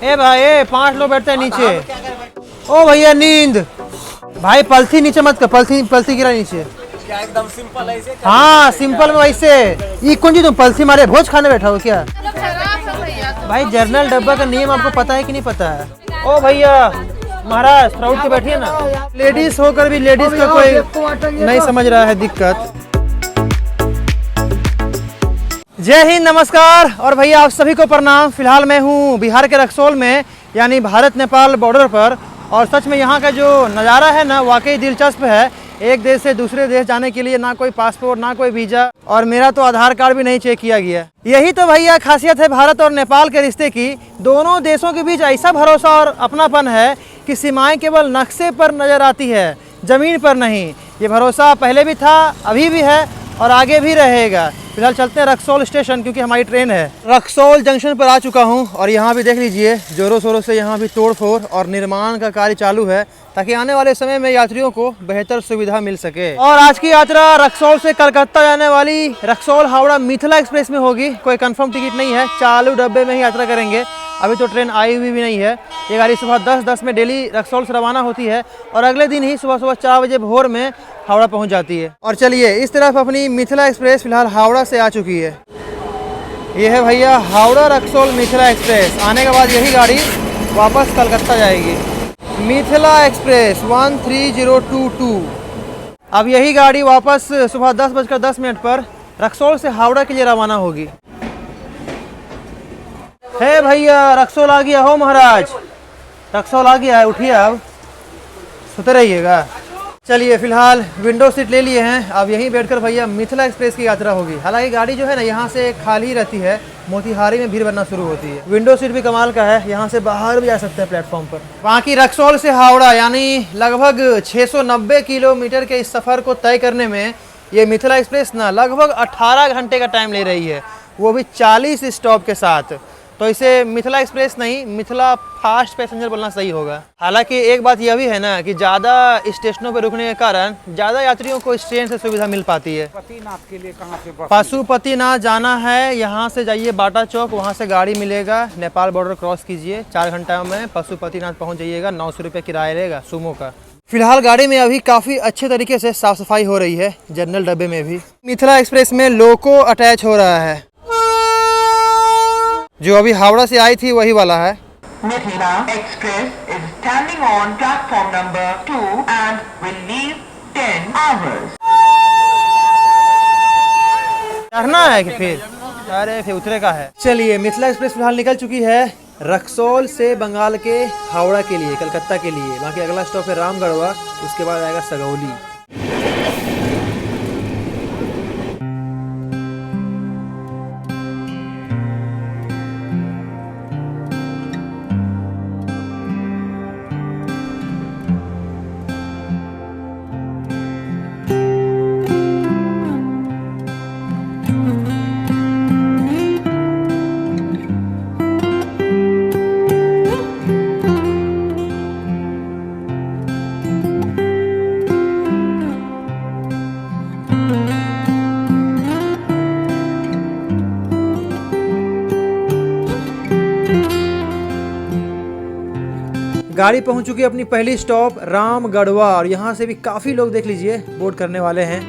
ए भाई 5 लोग बैठते हैं नीचे। ओ भैया नींद भाई, पलथी नीचे मत कर, पलथी गिरा नीचे। क्या एकदम सिंपल है इसे? हाँ सिंपल में वैसे। ये कौन जी तुम पलथी मारे भोज खाने बैठा हो क्या? भाई जर्नल डब्बा का नियम आपको पता है कि नहीं पता है? ओ भैया महाराज थोड़ा उठ के बैठिए ना। लेडीज होकर भी लेडीज का कोई नहीं समझ रहा है दिक्कत। जय हिंद, नमस्कार और भैया आप सभी को प्रणाम। फिलहाल मैं हूँ बिहार के रक्सौल में, यानी भारत नेपाल बॉर्डर पर। और सच में यहाँ का जो नज़ारा है ना वाकई दिलचस्प है। एक देश से दूसरे देश जाने के लिए ना कोई पासपोर्ट ना कोई वीज़ा, और मेरा तो आधार कार्ड भी नहीं चेक किया गया। यही तो भैया खासियत है भारत और नेपाल के रिश्ते की। दोनों देशों के बीच ऐसा भरोसा और अपनापन है कि सीमाएं केवल नक्शे पर नज़र आती है, ज़मीन पर नहीं। ये भरोसा पहले भी था, अभी भी है और आगे भी रहेगा। फिलहाल चलते हैं रक्सौल स्टेशन, क्योंकि हमारी ट्रेन है। रक्सौल जंक्शन पर आ चुका हूं और यहाँ भी देख लीजिए जोरों शोरों से यहाँ भी तोड़ फोड़ और निर्माण का कार्य चालू है, ताकि आने वाले समय में यात्रियों को बेहतर सुविधा मिल सके। और आज की यात्रा रक्सौल से कलकत्ता जाने वाली रक्सौल हावड़ा मिथिला एक्सप्रेस में होगी। कोई कंफर्म टिकट नहीं है, चालू डब्बे में ही यात्रा करेंगे। अभी तो ट्रेन आई हुई भी नहीं है। ये गाड़ी सुबह 10:10 में डेली रक्सौल से रवाना होती है और अगले दिन ही सुबह 4 बजे भोर में हावड़ा पहुंच जाती है। और चलिए इस तरफ अपनी मिथिला एक्सप्रेस फिलहाल हावड़ा से आ चुकी है। ये है भैया हावड़ा रक्सौल मिथिला एक्सप्रेस। आने के बाद यही गाड़ी वापस कलकत्ता जाएगी। मिथिला एक्सप्रेस 13022। अब यही गाड़ी वापस सुबह 10:10 पर रक्सौल से हावड़ा के लिए रवाना होगी। है भैया रक्सौल आ गया हो महाराज, रक्सौल आ गया है। उठिए, अब सोते रहिएगा। चलिए फिलहाल विंडो सीट ले लिए हैं। अब यहीं बैठकर भैया मिथिला एक्सप्रेस की यात्रा होगी। हालांकि गाड़ी जो है ना यहाँ से खाली रहती है, मोतिहारी में भीड़ बनना शुरू होती है। विंडो सीट भी कमाल का है, यहाँ से बाहर भी जा सकते हैं प्लेटफॉर्म पर। बाकी रक्सौल से हावड़ा यानी लगभग 690 किलोमीटर के इस सफ़र को तय करने में ये मिथिला एक्सप्रेस ना लगभग 18 घंटे का टाइम ले रही है, वो भी 40 स्टॉप के साथ। तो इसे मिथिला एक्सप्रेस नहीं, मिथिला फास्ट पैसेंजर बोलना सही होगा। हालांकि एक बात यह भी है ना कि ज़्यादा स्टेशनों पर रुकने के कारण ज़्यादा यात्रियों को इस ट्रेन से सुविधा मिल पाती है। पशुपतिनाथ के लिए कहाँ से बस? पशुपतिनाथ जाना है, यहाँ से जाइए बाटा चौक, वहाँ से गाड़ी मिलेगा। नेपाल बॉर्डर क्रॉस कीजिए, 4 घंटा में पशुपतिनाथ पहुँच जाइएगा। 900 रुपये किराया रहेगा सूमो का। फिलहाल गाड़ी में अभी काफ़ी अच्छे तरीके से साफ सफाई हो रही है, जनरल डब्बे में भी। मिथिला एक्सप्रेस में लोको अटैच हो रहा है, जो अभी हावड़ा से आई थी वही वाला है। Mithila Express is standing on platform number 2 and will leave 10 hours. चढ़ना है कि फिर? अरे फिर उतरे का है। चलिए मिथिला एक्सप्रेस फिलहाल निकल चुकी है रक्सौल से बंगाल के हावड़ा के लिए, कलकत्ता के लिए। बाकी अगला स्टॉप है रामगढ़वा, उसके बाद आएगा सगौली। गाड़ी पहुंच चुकी है अपनी पहली स्टॉप रामगढ़वा, और यहाँ से भी काफ़ी लोग देख लीजिए बोर्ड करने वाले हैं।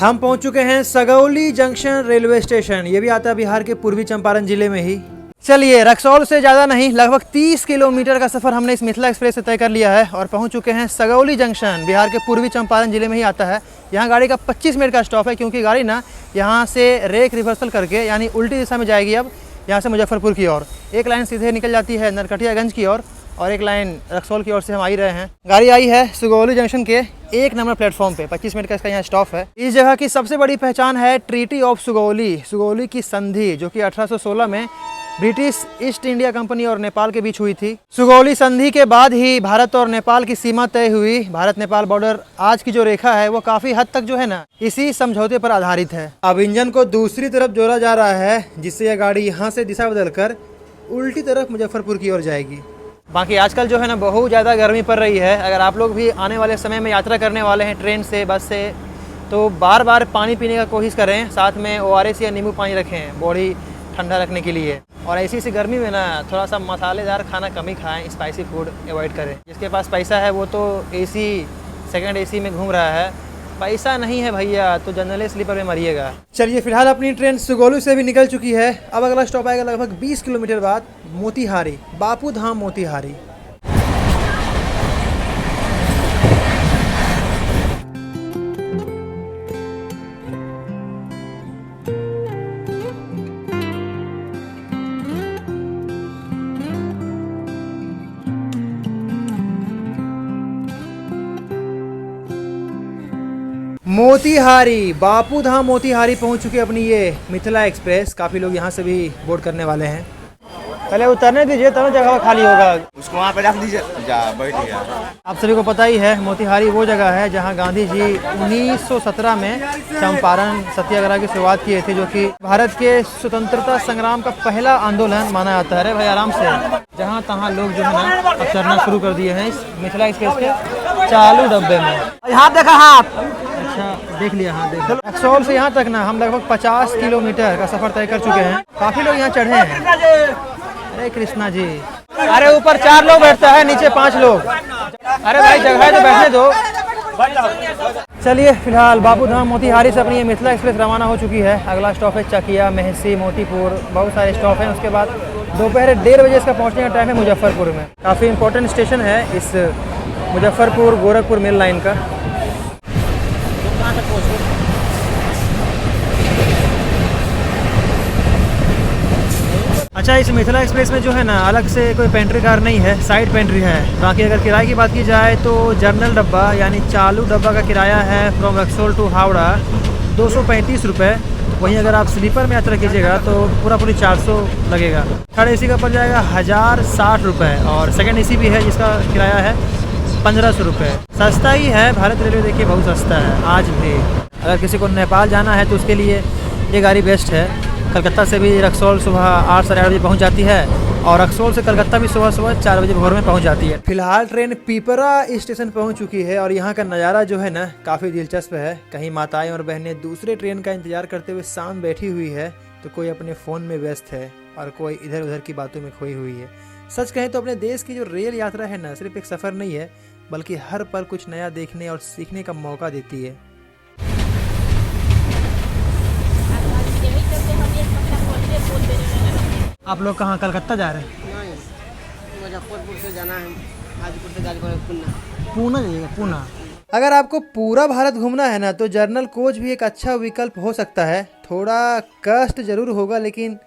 हम पहुंच चुके हैं सगौली जंक्शन रेलवे स्टेशन। ये भी आता है बिहार के पूर्वी चंपारण जिले में ही। चलिए रक्सौल से ज़्यादा नहीं, लगभग 30 किलोमीटर का सफ़र हमने इस मिथिला एक्सप्रेस से तय कर लिया है और पहुंच चुके हैं सगौली जंक्शन। बिहार के पूर्वी चंपारण जिले में ही आता है। यहाँ गाड़ी का 25 मिनट का स्टॉप है, क्योंकि गाड़ी ना यहाँ से रेक रिवर्सल करके यानी उल्टी दिशा में जाएगी। अब यहाँ से मुजफ्फरपुर की ओर एक लाइन सीधे निकल जाती है नरकटियागंज की ओर, और एक लाइन रक्सौल की ओर से हम आ ही रहे हैं। गाड़ी आई है सुगौली जंक्शन के 1 नंबर प्लेटफॉर्म पे। 25 मिनट का इसका यहाँ स्टॉप है। इस जगह की सबसे बड़ी पहचान है ट्रीटी ऑफ सुगौली, सुगौली की संधि, जो कि 1816 में ब्रिटिश ईस्ट इंडिया कंपनी और नेपाल के बीच हुई थी। सुगौली संधि के बाद ही भारत और नेपाल की सीमा तय हुई। भारत नेपाल बॉर्डर आज की जो रेखा है वो काफी हद तक जो है ना इसी समझौते पर आधारित है। अब इंजन को दूसरी तरफ जोड़ा जा रहा है, जिससे यह गाड़ी यहाँ से दिशा बदलकर उल्टी तरफ मुजफ्फरपुर की ओर जाएगी। बाकी आजकल जो है ना बहुत ज़्यादा गर्मी पड़ रही है। अगर आप लोग भी आने वाले समय में यात्रा करने वाले हैं ट्रेन से, बस से, तो बार बार पानी पीने का कोशिश करें। साथ में ORS या नींबू पानी रखें बॉडी ठंडा रखने के लिए। और ऐसी गर्मी में ना थोड़ा सा मसालेदार खाना कम ही खाएं, स्पाइसी फूड अवॉइड करें। जिसके पास पैसा है वो तो AC सेकंड AC में घूम रहा है, पैसा नहीं है भैया तो जनरल स्लीपर में मरिएगा। चलिए फिलहाल अपनी ट्रेन सुगौली से भी निकल चुकी है। अब अगला स्टॉप आएगा लगभग 20 किलोमीटर बाद, मोतीहारी, बापू धाम मोतीहारी। मोतीहारी, बापू धाम मोतीहारी पहुंच चुकी है अपनी ये मिथिला एक्सप्रेस। काफ़ी लोग यहाँ से भी बोर्ड करने वाले हैं। पहले उतरने दीजिए तब जगह खाली होगा। उसको वहाँ पे रख दीजिए, जा बैठिए। आप सभी को पता ही है मोतीहारी वो जगह है जहाँ गांधी जी 1917 में चंपारण सत्याग्रह की शुरुआत किए थे, जो कि भारत के स्वतंत्रता संग्राम का पहला आंदोलन माना जाता है। अरे भाई आराम से, जहाँ तहाँ लोग जो है ना अब चढ़ना शुरू कर दिए हैं इस मिथिला एक्सप्रेस के चालू डब्बे में। यहाँ देखा हाथ। अच्छा देख लिया, हाँ देख। रक्सौल से यहाँ तक ना हम लगभग 50 किलोमीटर का सफर तय कर चुके हैं। काफी लोग यहाँ चढ़े हैं। अरे कृष्णा जी, अरे ऊपर 4 लोग बैठता है, नीचे 5 लोग। अरे भाई जगह है तो बैठने दो। चलिए फिलहाल बापू धाम मोतीहारी से अपनी ये मिथिला एक्सप्रेस रवाना हो चुकी है। अगला स्टॉप है चकिया, मेहसी, मोतीपुर, बहुत सारे स्टॉप हैं। उसके बाद दोपहर 1:30 बजे इसका पहुँचने का टाइम है मुजफ्फरपुर में। काफ़ी इंपॉर्टेंट स्टेशन है इस मुजफ्फरपुर गोरखपुर मेल लाइन का। अच्छा, इस मिथिला एक्सप्रेस में जो है ना अलग से कोई पेंट्री कार नहीं है, साइड पेंट्री है। बाकी अगर किराए की बात की जाए तो जर्नल डब्बा यानी चालू डब्बा का किराया है फ्रॉम रक्सौल टू हावड़ा 235 रुपये। वहीं अगर आप स्लीपर में यात्रा कीजिएगा तो पूरी 400 लगेगा। थर्ड AC का पड़ जाएगा 1060 रुपये और सेकंड AC भी है जिसका किराया है 1500 रुपये। सस्ता ही है, भारत रेलवे देखिए बहुत सस्ता है आज भी। अगर किसी को नेपाल जाना है तो उसके लिए ये गाड़ी बेस्ट है। कलकत्ता से भी रक्सौल सुबह 8 साढ़े 8 बजे पहुँच जाती है और रक्सौल से कलकत्ता भी सुबह 4 बजे भोर में पहुँच जाती है। फिलहाल ट्रेन पिपरा स्टेशन पहुँच चुकी है और यहाँ का नज़ारा जो है ना काफ़ी दिलचस्प है। कहीं माताएं और बहनें दूसरे ट्रेन का इंतजार करते हुए शाम बैठी हुई है, तो कोई अपने फ़ोन में व्यस्त है और कोई इधर उधर की बातों में खोई हुई है। सच कहें तो अपने देश की जो रेल यात्रा है ना सिर्फ एक सफ़र नहीं है, बल्कि हर पल कुछ नया देखने और सीखने का मौका देती है। आप लोग कहाँ कलकत्ता जा रहे हैं? नहीं, मुजफ्फरपुर से जाना है, हाजीपुर से गाजीपुर पूना। पूना जाइएगा, पूना। अगर आपको पूरा भारत घूमना है ना तो जर्नल कोच भी एक अच्छा विकल्प हो सकता है। थोड़ा कष्ट जरूर होगा, लेकिन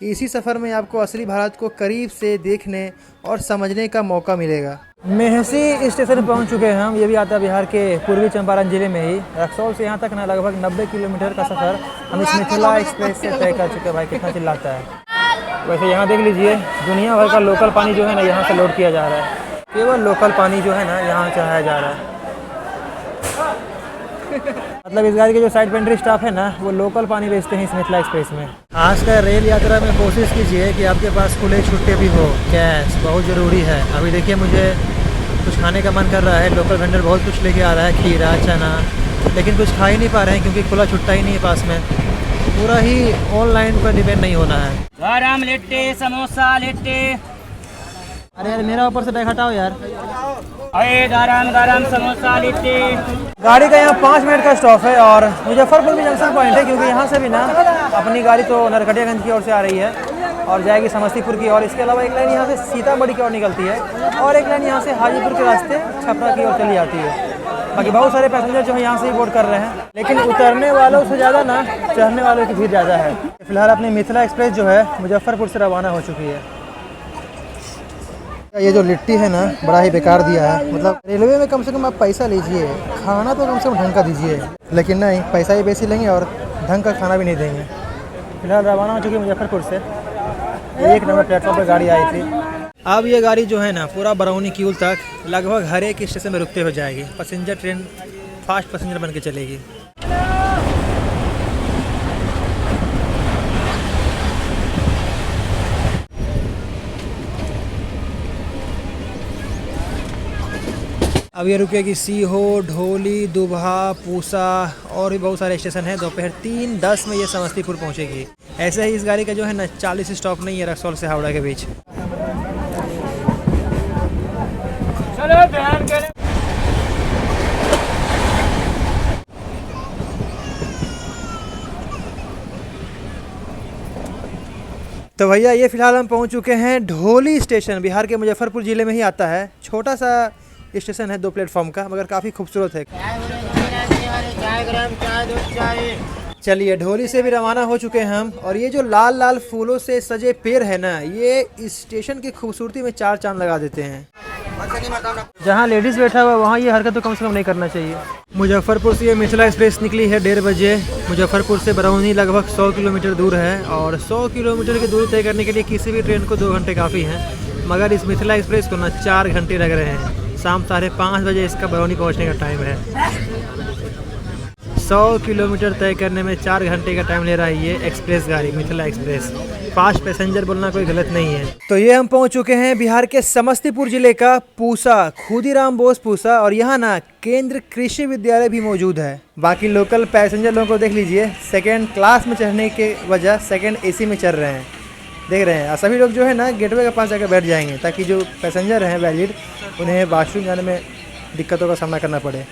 इसी सफ़र में आपको असली भारत को करीब से देखने और समझने का मौका मिलेगा। मेहसी स्टेशन पहुंच चुके हैं हम। ये भी आता है बिहार के पूर्वी चंपारण जिले में ही। रक्सौल से यहाँ तक ना लगभग 90 किलोमीटर का सफ़र हम इस मिथिला एक्सप्रेस से तय कर चुके हैं। भाई कितना चिल्लाता है। वैसे यहाँ देख लीजिए, दुनिया भर का लोकल पानी जो है ना यहाँ से लोड किया जा रहा है। केवल लोकल पानी जो है ना यहाँ चढ़ाया जा रहा है। मतलब इस गाड़ी के जो साइड पेंट्री स्टाफ है ना वो लोकल पानी बेचते हैं इस मिथिला एक्सप्रेस में। आज का रेल यात्रा में कोशिश कीजिए कि आपके पास खुले छुट्टे भी हो, कैश बहुत ज़रूरी है। अभी देखिए मुझे कुछ खाने का मन कर रहा है, लोकल वेंडर बहुत कुछ लेके आ रहा है, खीरा, चना, लेकिन कुछ खा ही नहीं पा रहे हैं क्योंकि खुला छुट्टा ही नहीं है पास में। पूरा ही ऑनलाइन पर डिपेंड नहीं होना है। गरम लिट्टी, समोसा लिट्टी। अरे यार मेरा ऊपर से बैग हटाओ यार। अरे गरम गरम समोसा लिट्टी। गाड़ी का यहाँ 5 मिनट का स्टॉप है और मुजफ्फरपुर भी जंक्शन पॉइंट है, क्योंकि यहाँ से भी ना अपनी गाड़ी तो नरकटियागंज की ओर से आ रही है और जाएगी समस्तीपुर की। और इसके अलावा एक लाइन यहाँ से सीतामढ़ी की ओर निकलती है और एक लाइन यहाँ से हाजीपुर के रास्ते छपरा की ओर चली जाती है। बाकी बहुत सारे पैसेंजर जो है यहाँ से ही बोर्ड कर रहे हैं, लेकिन उतरने वालों से ज़्यादा ना चढ़ने वालों की भीड़ ज़्यादा है। फिलहाल अपनी मिथिला एक्सप्रेस जो है मुजफ्फरपुर से रवाना हो चुकी है। ये जो लिट्टी है ना बड़ा ही बेकार दिया है। मतलब रेलवे में कम से कम आप पैसा लीजिए, खाना तो कम से कम ढंग का दीजिए, लेकिन नहीं, पैसा ही बेसी लेंगे और ढंग का खाना भी नहीं देंगे। फिलहाल रवाना हो चुकी मुजफ्फरपुर से, 1 नंबर प्लेटफॉर्म पर गाड़ी आई थी। अब ये गाड़ी जो है ना पूरा बरौनी किउल तक लगभग हर एक स्टेशन में रुकते हो जाएगी। पैसेंजर ट्रेन फास्ट पैसेंजर बन के चलेगी। अब ये रुकेगी सीहो, ढोली, दुबहा, पूसा और भी बहुत सारे स्टेशन हैं। दोपहर 3:10 में ये समस्तीपुर पहुंचेगी। ऐसे ही इस गाड़ी का जो है ना 40 स्टॉप नहीं है रक्सौल से हावड़ा के बीच। तो भैया ये फिलहाल हम पहुंच चुके हैं ढोली स्टेशन। बिहार के मुजफ्फरपुर ज़िले में ही आता है। छोटा सा स्टेशन है 2 प्लेटफॉर्म का, मगर काफ़ी खूबसूरत है। चलिए ढोली से भी रवाना हो चुके हैं हम। और ये जो लाल लाल फूलों से सजे पेड़ है ना, ये इस स्टेशन की खूबसूरती में 4 चांद लगा देते हैं। जहाँ लेडीज़ बैठा हुआ वहाँ ये हरकत तो कम से कम नहीं करना चाहिए। मुजफ्फरपुर से ये मिथिला एक्सप्रेस निकली है 1:30 बजे। मुजफ्फरपुर से बरौनी लगभग 100 किलोमीटर दूर है और 100 किलोमीटर की दूरी तय करने के लिए किसी भी ट्रेन को 2 घंटे काफ़ी हैं, मगर इस मिथिला एक्सप्रेस को ना 4 घंटे लग रहे हैं। शाम 5:30 बजे इसका बरौनी पहुंचने का टाइम है। 100 किलोमीटर तय करने में 4 घंटे का टाइम ले रहा है ये एक्सप्रेस गाड़ी मिथिला एक्सप्रेस। फास्ट पैसेंजर बोलना कोई गलत नहीं है। तो ये हम पहुंच चुके हैं बिहार के समस्तीपुर जिले का पूसा, खुदीराम बोस पूसा। और यहाँ ना केंद्र कृषि विद्यालय भी मौजूद है। बाकी लोकल पैसेंजर लोगों को देख लीजिए, 2nd क्लास में चढ़ने के वजह 2nd AC में चढ़ रहे हैं, देख रहे हैं। और सभी लोग जो है ना गेटवे के पास जाकर बैठ जाएंगे, ताकि जो पैसेंजर हैं वैलिड, उन्हें वॉशरूम जाने में दिक्कतों का सामना करना पड़े।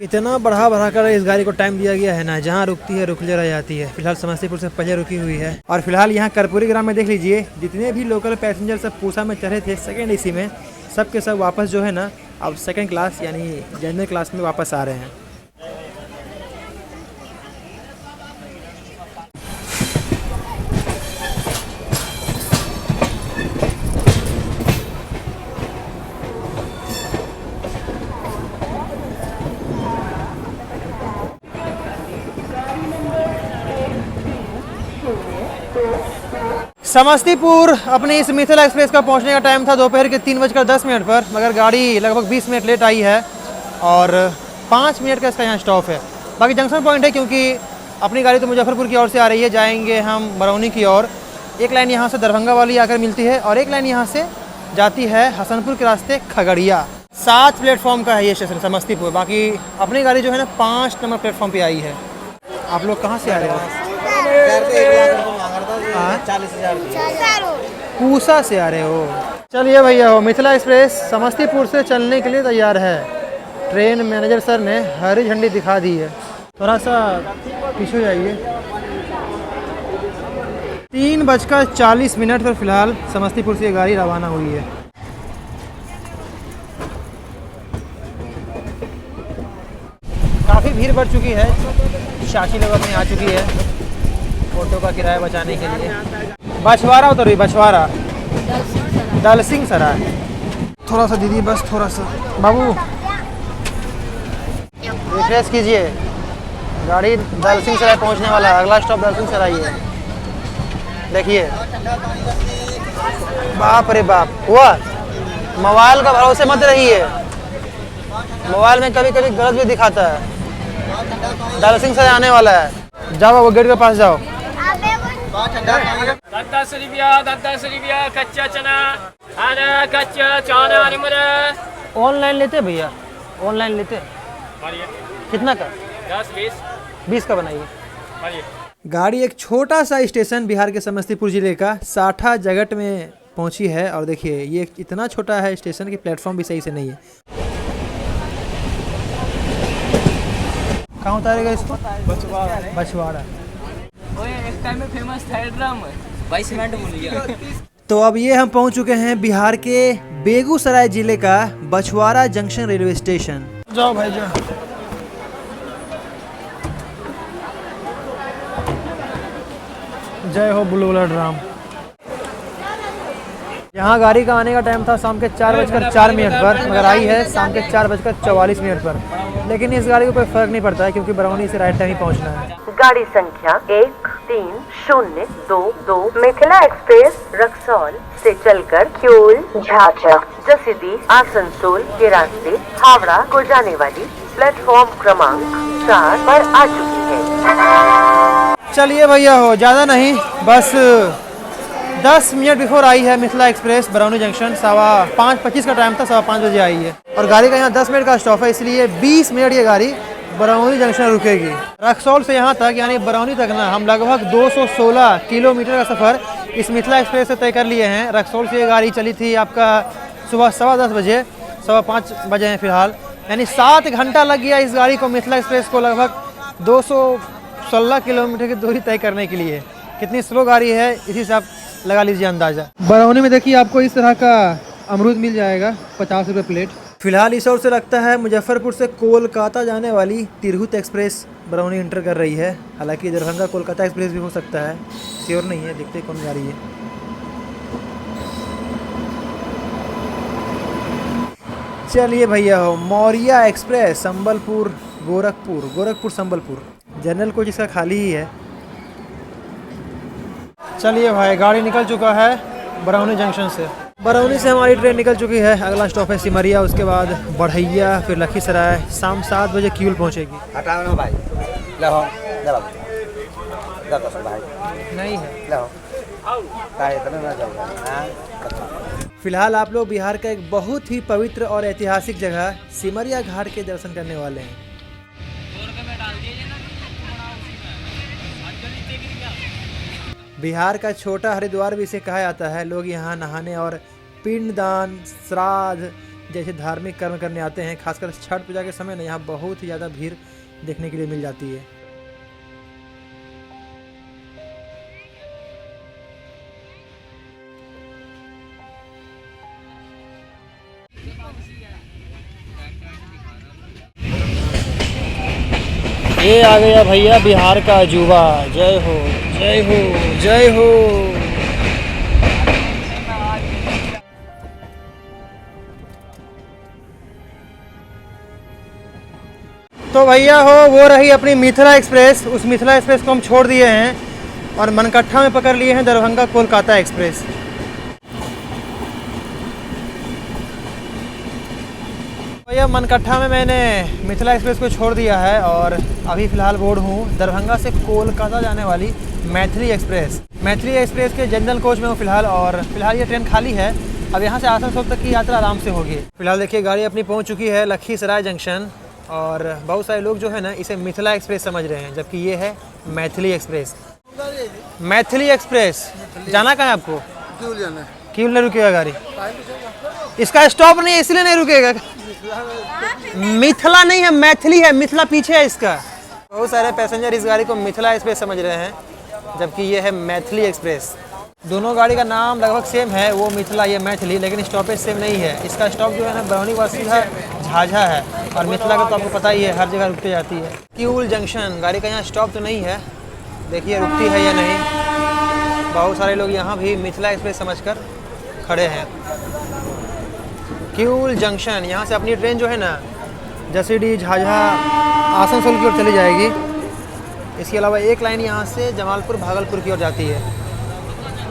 इतना बढ़ा कर इस गाड़ी को टाइम दिया गया है ना, जहाँ रुकती है रुक ले रह जाती है। फिलहाल समस्तीपुर से पहले रुकी हुई है। और फिलहाल यहाँ कर्पूरी ग्राम में देख लीजिए, जितने भी लोकल पैसेंजर सब पूसा में चढ़े थे 2nd AC में, सब के सब वापस जो है ना अब 2nd क्लास यानी जनरल क्लास में वापस आ रहे हैं। समस्तीपुर अपनी इस मिथिला एक्सप्रेस का पहुंचने का टाइम था दोपहर के 3:10 पर, मगर गाड़ी लगभग 20 मिनट लेट आई है और 5 मिनट का इसका यहाँ स्टॉप है। बाकी जंक्शन पॉइंट है, क्योंकि अपनी गाड़ी तो मुजफ्फरपुर की ओर से आ रही है, जाएंगे हम बरौनी की ओर। एक लाइन यहाँ से दरभंगा वाली आकर मिलती है और एक लाइन यहाँ से जाती है हसनपुर के रास्ते खगड़िया। 7 प्लेटफॉर्म का है ये स्टेशन समस्तीपुर। बाकी अपनी गाड़ी जो है ना 5 नंबर प्लेटफॉर्म पे आई है। आप लोग कहाँ से आ रहे हो? 40,000 पूसा से आ रहे हो? चलिए भैया, हो मिथिला एक्सप्रेस समस्तीपुर से चलने के लिए तैयार है। ट्रेन मैनेजर सर ने हरी झंडी दिखा दी है। थोड़ा सा पीछे जाइए। 3:40 पर फिलहाल समस्तीपुर से ये गाड़ी रवाना हुई है। काफ़ी भीड़ बढ़ चुकी है, शाशी लोग अपनी आ चुकी है ऑटो का किराया बचाने के लिए। बछवाड़ा उतर रही, बछवाड़ा दलसिंह सराय। थोड़ा सा दीदी, बस थोड़ा सा। बाबू रिफ्रेश कीजिए, गाड़ी दलसिंह सराय पहुंचने वाला है। अगला स्टॉप दलसिंह सराय है। देखिए, बाप रे बाप। हुआ मोबाइल का भरोसे मत रहिए, मोबाइल में कभी कभी गलत भी दिखाता है। दलसिंह सराय आने वाला है। जाओ वो गेट के पास जाओ। 10 रुपया कच्चा चना, आना कच्चा चना निमरा। ऑनलाइन लेते भैया? ऑनलाइन लेते? कितना का? 10-20 का बनाइए। गाड़ी एक छोटा सा स्टेशन बिहार के समस्तीपुर जिले का साठा जगट में पहुंची है। और देखिए, ये इतना छोटा है स्टेशन की प्लेटफॉर्म भी सही से नहीं है। कहाँ उतारेगा इसको? बछवाड़ा। एक टाइम में फेमस था ड्रम 22 मिनट बोलिए। तो अब ये हम पहुंच चुके हैं बिहार के बेगूसराय जिले का बछवाड़ा जंक्शन रेलवे स्टेशन। जाओ भाई जाओ। जय हो बुलबुला ड्राम। यहाँ गाड़ी का आने का टाइम था शाम के 4:04 पर, मगर आई है शाम के 4:44 पर। लेकिन इस गाड़ी को कोई फर्क नहीं पड़ता है क्योंकि बरौनी से राइट टाइम ही पहुँचना है। गाड़ी संख्या 1302 मिथिला एक्सप्रेस रक्सौल से चलकर क्यूल, झाझा, जसीडीह, आसनसोल के रास्ते हावड़ा को जाने वाली प्लेटफॉर्म क्रमांक 4 पर आ चुकी है। चलिए भैया हो, ज़्यादा नहीं, बस 10 मिनट बिफोर आई है मिथिला एक्सप्रेस बरौनी जंक्शन। 5:25 का टाइम था, 5:15 बजे आई है। और गाड़ी का यहाँ 10 मिनट का स्टॉप है, इसलिए 20 मिनट ये गाड़ी बरौनी जंक्शन रुकेगी। रक्सौल से यहाँ तक यानी बरौनी तक ना हम लगभग 216 किलोमीटर का सफ़र इस मिथिला एक्सप्रेस से तय कर लिए हैं। रक्सौल से ये गाड़ी चली थी आपका सुबह 10:15 बजे, 5:15 बजे हैं फ़िलहाल, यानी 7 घंटा लग गया इस गाड़ी को मिथिला एक्सप्रेस को लगभग 216 किलोमीटर की दूरी तय करने के लिए। कितनी स्लो गाड़ी है इसी से आप लगा लीजिए अंदाज़ा। बरौनी में देखिए आपको इस तरह का अमरूद मिल जाएगा 50 रुपये प्लेट। फिलहाल इस ओर से लगता है मुजफ्फरपुर से कोलकाता जाने वाली तिरहुत एक्सप्रेस बरौनी इंटर कर रही है। हालांकि दरभंगा कोलकाता एक्सप्रेस भी हो सकता है, श्योर नहीं है, देखते कौन जा रही है। चलिए भैया हो, Maurya express Sambalpur Gorakhpur Sambalpur. General coach इसका खाली ही है। चलिए भाई, गाड़ी निकल चुका है बरौनी जंक्शन से। बरौनी से हमारी ट्रेन निकल चुकी है। अगला स्टॉप है सिमरिया, उसके बाद बढ़ैया, फिर लखीसराय। शाम 7 बजे क्यूल पहुंचेगी। हटाओ भाई, लो भाई नहीं है लो ना जाओगे। फिलहाल आप लोग बिहार का एक बहुत ही पवित्र और ऐतिहासिक जगह सिमरिया घाट के दर्शन करने वाले हैं। बिहार का छोटा हरिद्वार भी इसे कहा जाता है। लोग यहाँ नहाने और पिंडदान, श्राद्ध जैसे धार्मिक कर्म करने आते हैं। खासकर छठ पूजा के समय ना यहाँ बहुत ही ज़्यादा भीड़ देखने के लिए मिल जाती है। ये आ गया भैया बिहार का अजूबा। जय हो जय हो जय हो। तो भैया हो, वो रही अपनी मिथिला एक्सप्रेस। उस मिथिला एक्सप्रेस को हम छोड़ दिए हैं और मनकट्ठा में पकड़ लिए हैं दरभंगा कोलकाता एक्सप्रेस। भैया मनकट्ठा में मैंने मिथिला एक्सप्रेस को छोड़ दिया है और अभी फ़िलहाल बोर्ड हूँ दरभंगा से कोलकाता जाने वाली मैथिली एक्सप्रेस। मैथिली एक्सप्रेस के जनरल कोच में हूँ फ़िलहाल, और फिलहाल ये ट्रेन खाली है। अब यहाँ से आसनसोल तक की यात्रा आराम से होगी। फिलहाल देखिए गाड़ी अपनी पहुँच चुकी है लखीसराय जंक्शन, और बहुत सारे लोग जो है ना इसे मिथिला एक्सप्रेस समझ रहे हैं, जबकि ये है मैथिली एक्सप्रेस। मैथिली एक्सप्रेस जाना कहाँ है आपको? क्यों जाना? क्यों नहीं रुकेगा गाड़ी? इसका स्टॉप नहीं है इसलिए नहीं रुकेगा। मिथिला नहीं है, मैथिली है। मिथिला पीछे है इसका। बहुत सारे पैसेंजर इस गाड़ी को मिथिला एक्सप्रेस समझ रहे हैं, जबकि ये है मैथिली एक्सप्रेस। दोनों गाड़ी का नाम लगभग सेम है, वो मिथिला ये मैथिली, लेकिन स्टॉपेज सेम नहीं है। इसका स्टॉप जो है ना बरौनी का सीधा झाझा है, और मिथिला का तो आपको पता ही है हर जगह रुकती जाती है। क्यूल जंक्शन गाड़ी का यहाँ स्टॉप तो नहीं है, देखिए रुकती है या नहीं। बहुत सारे लोग यहाँ भी मिथिला एक्सप्रेस समझकर खड़े हैं। क्यूल जंक्शन, यहाँ से अपनी ट्रेन जो है ना जसीडीह, झाझा, आसनसोल की ओर चली जाएगी। इसके अलावा एक लाइन यहाँ से जमालपुर, भागलपुर की ओर जाती है।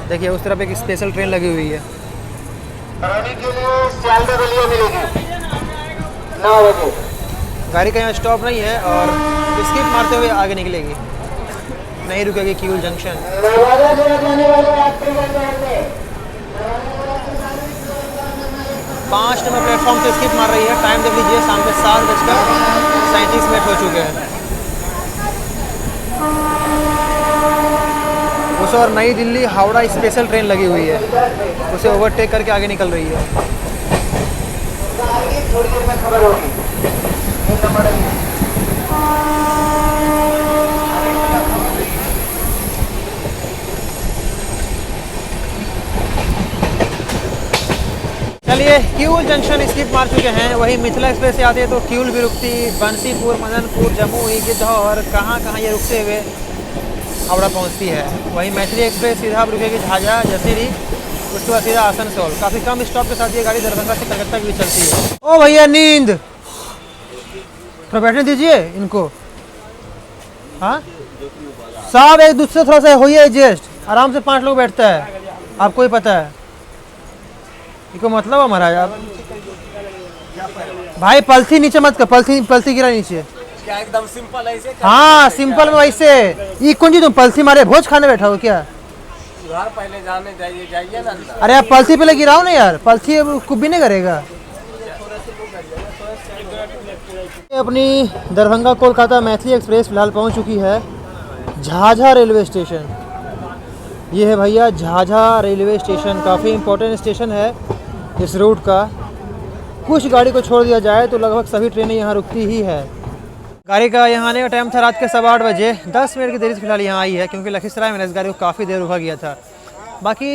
देखिए उस तरफ एक स्पेशल ट्रेन लगी हुई है। गाड़ी का यहाँ स्टॉप नहीं है और स्किप मारते हुए आगे निकलेगी, नहीं रुकेगी क्यूल जंक्शन। 5 नंबर प्लेटफॉर्म से स्किप मार रही है। टाइम देख लीजिए, शाम के 7:37 हो चुके हैं। उस और नई दिल्ली हावड़ा स्पेशल ट्रेन लगी हुई है, उसे ओवरटेक करके आगे निकल रही है। चलिए क्यूल जंक्शन स्किप मार चुके हैं। वही मिथिला एक्सप्रेस से आते हैं तो क्यूल भी रुकती, बंसीपुर, मदनपुर, जमुई, गिद्धौर, कहाँ ये रुकते हुए हावड़ा पहुंचती है। वहीं मैथिली एक्सप्रेस सीधा अब रुकेगी झाझा जसीडीह, उसके बाद सीधा आसनसोल। काफ़ी कम स्टॉप के साथ ये गाड़ी दरभंगा से कलकत्ता की भी चलती है। ओ भैया नींद, थोड़ा बैठने दीजिए इनको। हाँ साहब एक दूसरे थोड़ा सा होइए एडजस्ट, आराम से 5 लोग बैठता है, आपको ही पता है। इनको मतलब है महाराज आप भाई पलथी नीचे मत कर, पलथी गिरा नीचे। क्या एकदम सिंपल ऐसे हाँ सिंपल में वैसे। ये कौन जी तुम पलथी मारे भोज खाने बैठा हो क्या? घर पहले जाने जाइए ना अंदर। अरे आप पलथी पहले गिराओ ना यार, पलथी कुछ भी नहीं करेगा। अपनी दरभंगा कोलकाता मैथिली एक्सप्रेस फिलहाल पहुंच चुकी है झाझा रेलवे स्टेशन। ये है भैया झाझा रेलवे स्टेशन, काफ़ी इम्पोर्टेंट स्टेशन है इस रूट का। कुछ गाड़ी को छोड़ दिया जाए तो लगभग सभी ट्रेनें यहाँ रुकती ही है। गाड़ी का यहाँ आने का टाइम था रात के 8:15 बजे, 10 मिनट की देरी से फिलहाल यहाँ आई है, क्योंकि लखीसराय में इस गाड़ी को काफ़ी देर रुका गया था। बाकी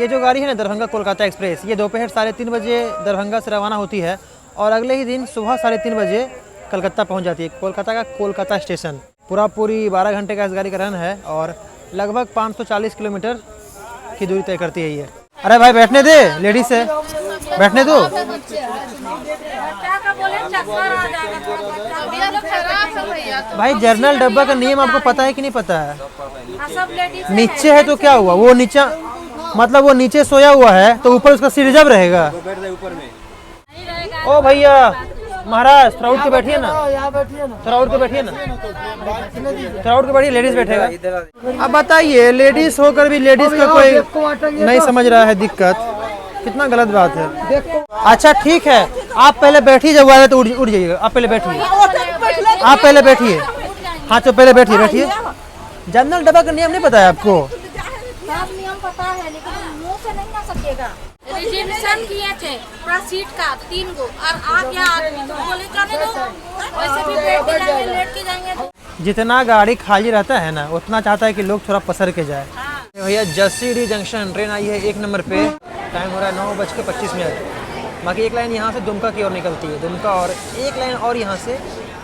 ये जो गाड़ी है ना दरभंगा कोलकाता एक्सप्रेस, ये दोपहर 3:30 बजे दरभंगा से रवाना होती है और अगले ही दिन सुबह 3:30 बजे कलकत्ता पहुँच जाती है। कोलकाता का कोलकाता स्टेशन पूरी 12 घंटे का इस गाड़ी का रन है और लगभग 540 किलोमीटर की दूरी तय करती है ये। अरे भाई बैठने दे, लेडीज है, बैठने दो। भाई जनरल डब्बा का नियम आपको पता है कि नहीं पता है? नीचे है तो क्या हुआ, वो नीचे मतलब वो नीचे सोया हुआ है तो ऊपर उसका सीट रिजर्व रहेगा। ओ भैया महाराज थोड़ा उठ के बैठिए ना, थोड़ा उठ के बैठिए ना, थोड़ा उठ के बैठिए, लेडीज बैठेगा। अब बताइए लेडीज होकर भी लेडीज का कोई नहीं समझ रहा है दिक्कत, कितना गलत बात है। अच्छा ठीक है, आप पहले बैठिए, जब आए तो उठ जाइएगा। आप पहले बैठिए, आप पहले बैठिए। हाँ तो पहले बैठिए, बैठिए। जनरल डब्बा का नियम नहीं पता है आपको? नियम पता है लेकिन मुंह से नहीं आ सकेगा। रिजर्वेशन किए थे पूरा सीट का 3 गो और आ गया आदमी तो बोले जाने दो, वैसे भी बैठ के जाएंगे, लेट के जाएंगे तो। जितना गाड़ी खाली रहता है ना उतना चाहता है कि लोग थोड़ा पसर के जाए। भैया जसीडीह जंक्शन ट्रेन आई है 1 नंबर पे, टाइम हो रहा है 9:25। बाकी एक लाइन यहाँ से दुमका की ओर निकलती है, दुमका, और एक लाइन और यहाँ से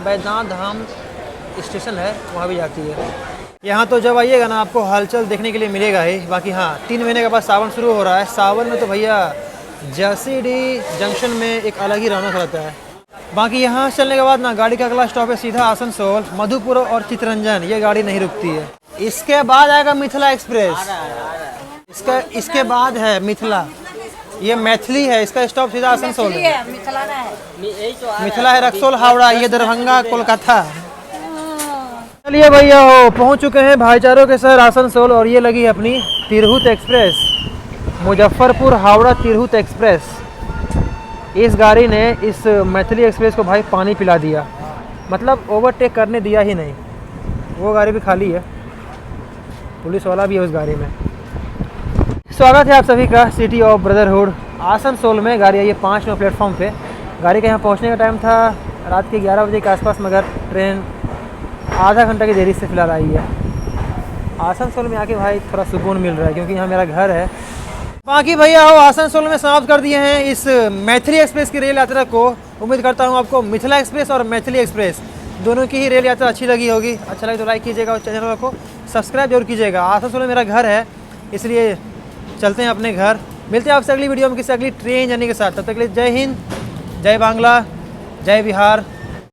बैद्यनाथ धाम स्टेशन है वहाँ भी जाती है। यहाँ तो जब आइएगा ना आपको हलचल देखने के लिए मिलेगा ही। बाकी हाँ 3 महीने के बाद सावन शुरू हो रहा है, सावन में तो भैया जसीडीह जंक्शन में एक अलग ही रौनक रहता है। बाकी यहाँ चलने के बाद ना गाड़ी का अगला स्टॉप है सीधा आसनसोल, मधुपुर और चितरंजन, ये गाड़ी नहीं रुकती है। इसके बाद आएगा मिथिला एक्सप्रेस, इसके बाद है मिथिला, ये मैथिली है, इसका स्टॉप सीधा आसनसोल है। मिथिला है रक्सौल हावड़ा, ये दरभंगा कोलकाता। चलिए भैया हो पहुंच चुके हैं भाईचारों के शहर आसनसोल, और ये लगी है अपनी तिरहुत एक्सप्रेस, मुजफ्फरपुर हावड़ा तिरहुत एक्सप्रेस। इस गाड़ी ने इस मैथिली एक्सप्रेस को भाई पानी पिला दिया, मतलब ओवरटेक करने दिया ही नहीं। वो गाड़ी भी खाली है, पुलिस वाला भी है उस गाड़ी में। स्वागत है आप सभी का सिटी ऑफ ब्रदरहुड आसनसोल में। गाड़ी आई है 5 नंबर प्लेटफॉर्म पे। गाड़ी का यहाँ पहुँचने का टाइम था रात के 11 बजे के आसपास, मगर ट्रेन आधा घंटा की देरी से फिलहाल आई है। आसनसोल में आके भाई थोड़ा सुकून मिल रहा है, क्योंकि यहाँ मेरा घर है। बाकी भैया हो आसनसोल में समाप्त कर दिए हैं इस मैथिली एक्सप्रेस की रेल यात्रा को। उम्मीद करता हूँ आपको मिथिला एक्सप्रेस और मैथिली एक्सप्रेस दोनों की ही रेल यात्रा अच्छी लगी होगी। अच्छा लगे तो लाइक कीजिएगा और चैनल को सब्सक्राइब जरूर कीजिएगा। आसनसोल में मेरा घर है, इसलिए चलते हैं अपने घर। मिलते हैं आपसे अगली वीडियो में किसी अगली ट्रेन जर्नी के साथ। तब तक के लिए जय हिंद, जय बांग्ला, जय बिहार।